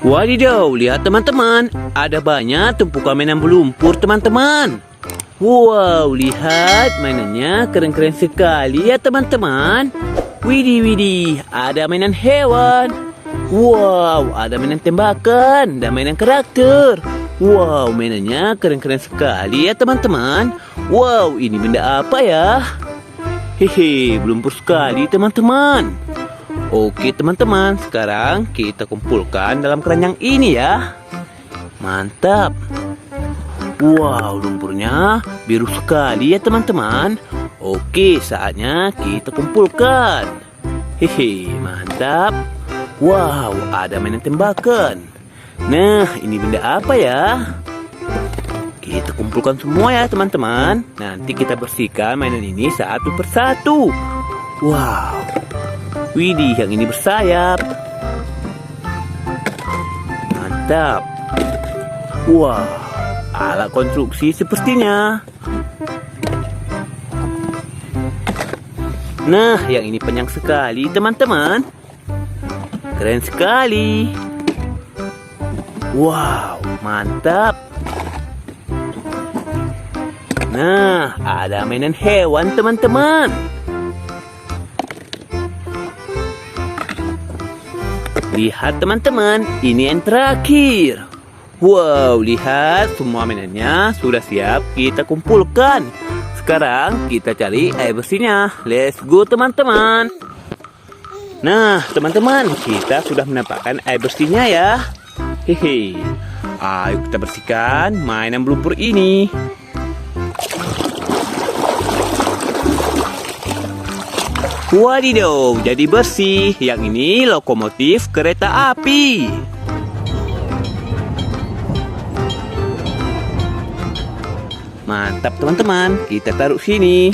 Wadidaw, lihat teman-teman, ada banyak tumpukan mainan berlumpur teman-teman. Wow, lihat mainannya keren-keren sekali ya teman-teman. Widih, ada mainan hewan. Wow, ada mainan tembakan dan mainan karakter. Wow, mainannya keren-keren sekali ya teman-teman. Wow, ini benda apa ya? Hehe, berlumpur sekali teman-teman. Oke teman-teman, sekarang kita kumpulkan dalam keranjang ini ya. Mantap. Wow, lumpurnya biru sekali ya teman-teman. Oke, saatnya kita kumpulkan. Hehe, mantap. Wow, ada mainan tembakan. Nah, ini benda apa ya? Kita kumpulkan semua ya teman-teman. Nanti kita bersihkan mainan ini satu persatu. Wow. Widih, yang ini bersayap. Mantap. Wow, alat konstruksi sepertinya. Nah, yang ini panjang sekali teman-teman. Keren sekali. Wow, mantap. Nah, ada mainan hewan teman-teman. Lihat teman-teman, ini yang terakhir. Wow, lihat semua mainannya sudah siap kita kumpulkan. Sekarang kita cari air bersihnya. Let's go teman-teman. Nah teman-teman, kita sudah mendapatkan air bersihnya ya. Hehe. Ayo kita bersihkan mainan berlumpur ini. Wadidaw, jadi bersih. Yang ini lokomotif kereta api. Mantap teman-teman, kita taruh sini.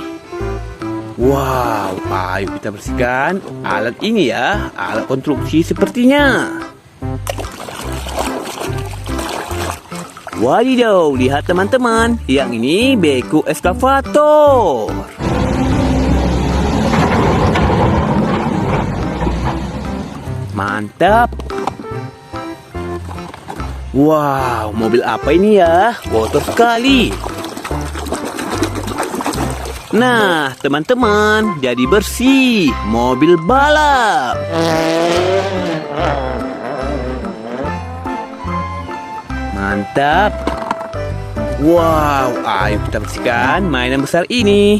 Wow, ayo kita bersihkan alat ini ya. Alat konstruksi sepertinya. Wadidaw, lihat teman-teman. Yang ini beku eskavator. Mantap. Wow, mobil apa ini ya? Kotor sekali. Nah, teman-teman, jadi bersih. Mobil balap. Mantap. Wow, ayo kita bersihkan mainan besar ini.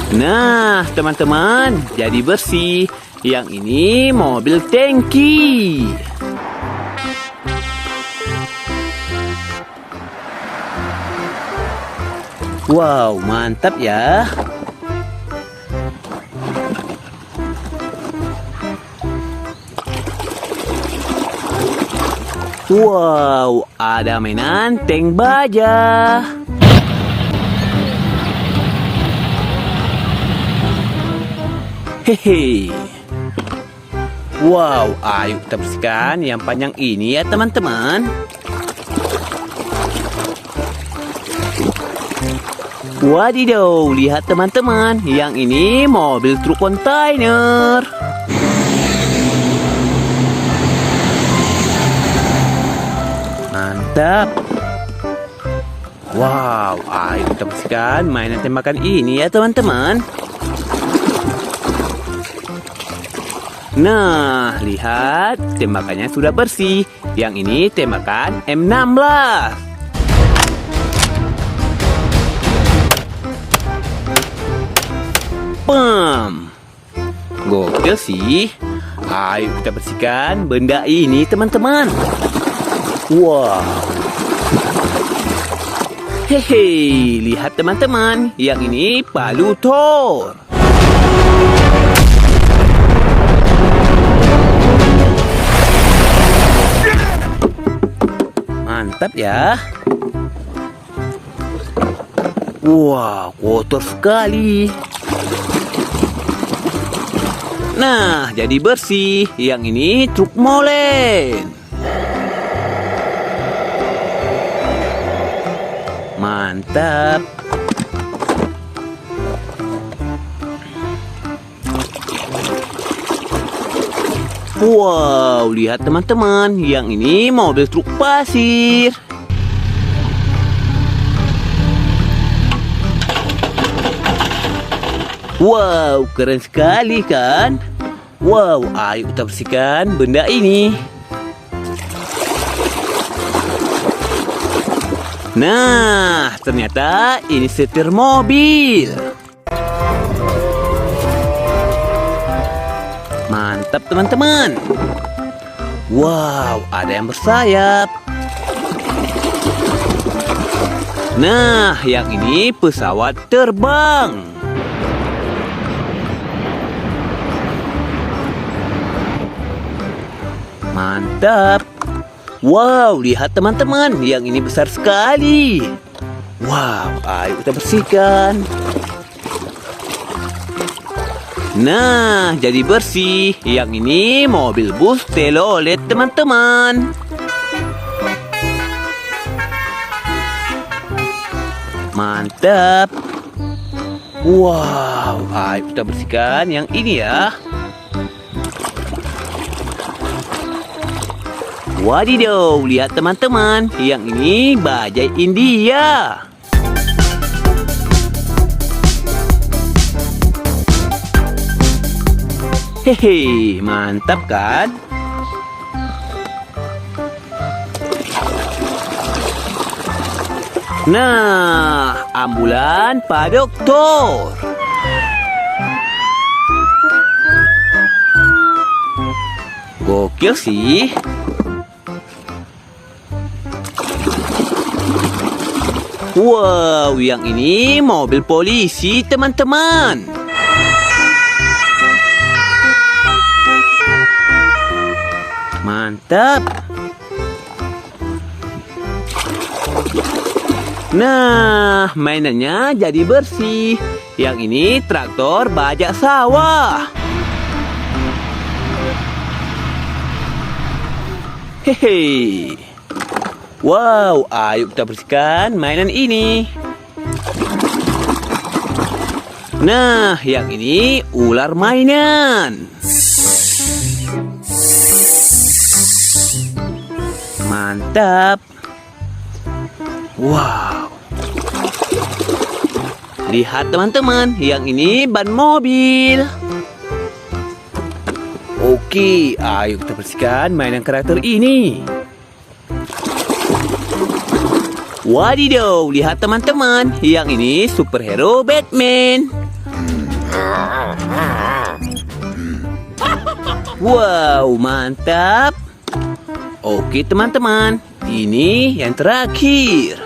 Nah, teman-teman, jadi bersih. Yang ini mobil tangki. Wow, mantap ya. Wow, ada mainan tank baja. Hehe. Wow, ayo kita bersihkan yang panjang ini ya teman-teman. Wadidaw, lihat teman-teman, yang ini mobil truk kontainer. Mantap. Wow, ayo kita bersihkan mainan tembakan ini ya teman-teman. Nah, lihat, tembakannya sudah bersih. Yang ini tembakan M16. Pam. Gokil sih. Ayo kita bersihkan benda ini teman-teman. Wow. Hehe, lihat teman-teman, yang ini palu Thor. Mantap ya. Wah, kotor sekali. Nah, jadi bersih. Yang ini truk molen. Mantap. Wow, lihat teman-teman, yang ini mobil truk pasir. Wow, keren sekali kan? Wow, ayo kita bersihkan benda ini. Nah, ternyata ini setir mobil. Mantap teman-teman. Wow, ada yang bersayap. Nah, yang ini pesawat terbang. Mantap. Wow, lihat teman-teman, yang ini besar sekali. Wow, ayo kita bersihkan. Nah, jadi bersih. Yang ini mobil bus telolet teman-teman. Mantap. Wow, ayo kita bersihkan yang ini ya. Wadidaw, lihat teman-teman, yang ini bajai India. Hehe, mantap kan? Nah, ambulan Pak Doktor. Gokil sih. Wow, yang ini mobil polisi teman-teman. Mantap. Nah, mainannya jadi bersih. Yang ini traktor bajak sawah. Hehe. Wow, ayo kita bersihkan mainan ini. Nah, yang ini ular mainan. Mantap. Wow. Lihat teman-teman, yang ini ban mobil. Oke, ayo kita bersihkan mainan karakter ini. Wadidaw, lihat teman-teman, yang ini superhero Batman. Wow, mantap. Oke teman-teman, ini yang terakhir.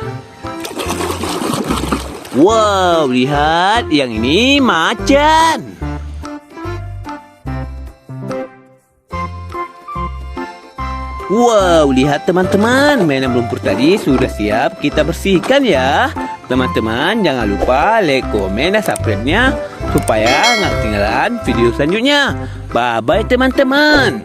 Wow, lihat, yang ini macan. Wow, lihat teman-teman, mainan lumpur tadi sudah siap kita bersihkan ya. Teman-teman, jangan lupa like, komen, dan subscribe-nya supaya nggak ketinggalan video selanjutnya. Bye-bye teman-teman.